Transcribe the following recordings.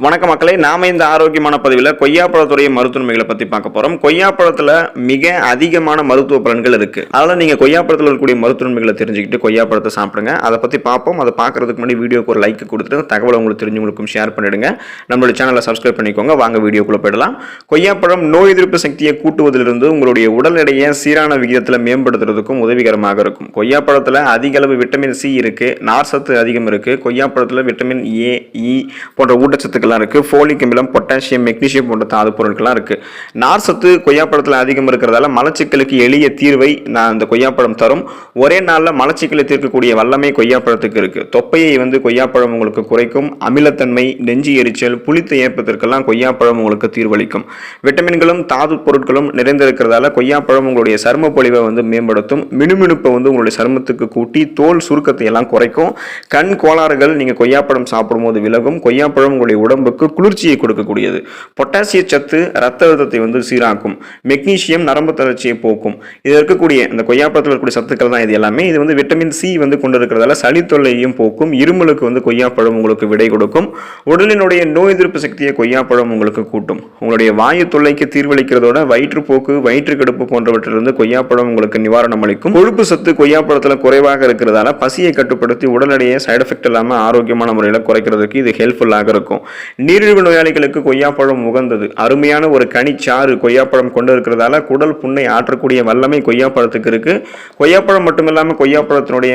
வணக்கம் மக்களே, நாம இந்த ஆரோக்கியமான பதிவில் கொய்யாப்பழத்துடைய மருத்துவமைகளை பற்றி பார்க்க போகிறோம். கொய்யாப்பழத்தில் மிக அதிகமான மருத்துவ பலன்கள் இருக்குது. அதனால் நீங்கள் கொய்யாப்பழத்தில் இருக்கக்கூடிய மருத்துவமைகளை தெரிஞ்சுக்கிட்டு கொய்யாப்பழத்தை சாப்பிடுங்க. அதை பற்றி பார்ப்போம். அதை பார்க்குறதுக்கு முன்னாடி வீடியோக்கு ஒரு லைக் கொடுத்துட்டு தகவலை உங்களுக்கு தெரிஞ்சவங்களுக்கும் ஷேர் பண்ணிவிடுங்க. நம்மளுடைய சேனலை சப்ஸ்கிரைப் பண்ணிக்கோங்க. வாங்க வீடியோக்குள்ளே போயிடலாம். கொய்யாப்பழம் நோய் எதிர்ப்பு சக்தியை கூட்டுவதிலிருந்து உங்களுடைய உடல் எடையை சீரான விகிதத்தில் மேம்படுத்துறதுக்கும் உதவிகரமாக இருக்கும். கொய்யாப்பழத்தில் அதிக அளவு விட்டமின் சி இருக்குது, நார் சத்து அதிகம் இருக்குது. கொய்யாப்பழத்தில் விட்டமின் ஏ, இ போன்ற ஊட்டச்சத்துக்கள் இருக்கு. ஃபோலிக் அமிலம், பொட்டாசியம், மெக்னீசியம் போன்ற தாது பொருட்கள்லாம் இருக்கு. நார் சத்து கொய்யாப்பழத்தில் அதிகம் இருக்கிறதால மலச்சிக்கலுக்கு எளிய தீர்வை இந்த கொய்யாப்பழம் தரும். ஒரே நாளில் மலச்சிக்கலை தீர்க்கக்கூடிய வல்லமை கொய்யாப்பழத்துக்கு இருக்கு. தொப்பையை கொய்யாப்பழம் உங்களுக்கு குறைக்கும். அமிலத்தன்மை, நெஞ்சு எரிச்சல், புளித்த ஏப்பத்திற்கெல்லாம் கொய்யாப்பழம் உங்களுக்கு தீர்வளிக்கும். விட்டமின்களும் தாது பொருட்களும் நிறைந்திருக்கிறதால கொய்யாப்பழம் உங்களுடைய சரும பொலிவை மேம்படுத்தும். மினுமினுப்பை உங்களுடைய சருமத்துக்கு கூட்டி தோல் சுருக்கத்தை எல்லாம் குறைக்கும். கண் கோளாறுகள் நீங்க கொய்யாப்பழம் சாப்பிடும் போது விலகும். கொய்யாப்பழம் உங்களுடைய உடம்புக்கு குளிர்ச்சியை கொடுக்கக்கூடியது. பொட்டாசிய சத்து ரத்த அழுத்தத்தை சீராக்கும். மெக்னீசியம் நரம்பு தளர்ச்சியை போக்கும். இது இருக்கக்கூடிய இந்த கொய்யாப்பழத்தில் இருக்கக்கூடிய சத்துக்கள் தான் இது எல்லாமே. இது விட்டமின் சி கொண்டிருக்கிறதால சளி தொல்லையையும் போக்கும். இருமலுக்கு கொய்யாப்பழம் உங்களுக்கு விடை கொடுக்கும். உடலினுடைய நோய் எதிர்ப்பு சக்தியை கொய்யாப்பழம் உங்களுக்கு கூட்டும். உங்களுடைய வாயு தொல்லைக்கு தீர்வளிக்கிறதோட வயிற்றுப்போக்கு, வயிற்று கடுப்பு போன்றவற்றிலிருந்து கொய்யாப்பழம் உங்களுக்கு நிவாரணம் அளிக்கும். கொழுப்பு சத்து கொய்யாப்பழத்தில் குறைவாக இருக்கிறதால பசியை கட்டுப்படுத்தி உடல் எடையை சைடு எஃபெக்ட் இல்லாமல் ஆரோக்கியமான முறையில் குறைக்கிறதுக்கு இது ஹெல்ப்ஃபுல்லாக இருக்கும். நீரிழிவு நோயாளிகளுக்கு கொய்யாப்பழம் உகந்தது. அருமையான ஒரு கனிச்சாறு கொய்யாப்பழம் கொண்டு இருக்கிறதால குடல் புண்ணை ஆற்றக்கூடிய வல்லமை கொய்யாப்பழத்துக்கு இருக்கு. கொய்யாப்பழம் மட்டுமில்லாமல் கொய்யாப்பழத்தினுடைய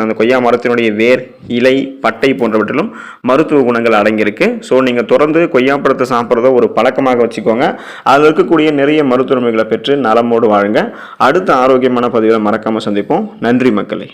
அந்த கொய்யா மரத்தினுடைய வேர், இலை, பட்டை போன்றவற்றிலும் மருத்துவ குணங்கள் அடங்கியிருக்கு. ஸோ நீங்கள் தொடர்ந்து கொய்யாப்பழத்தை சாப்பிட்றத ஒரு பழக்கமாக வச்சுக்கோங்க. அதில் இருக்கக்கூடிய நிறைய மருத்துவமைகளை பெற்று நலமோடு வாழுங்க. அடுத்த ஆரோக்கியமான பதிவில் மறக்காமல் சந்திப்போம். நன்றி மக்களே.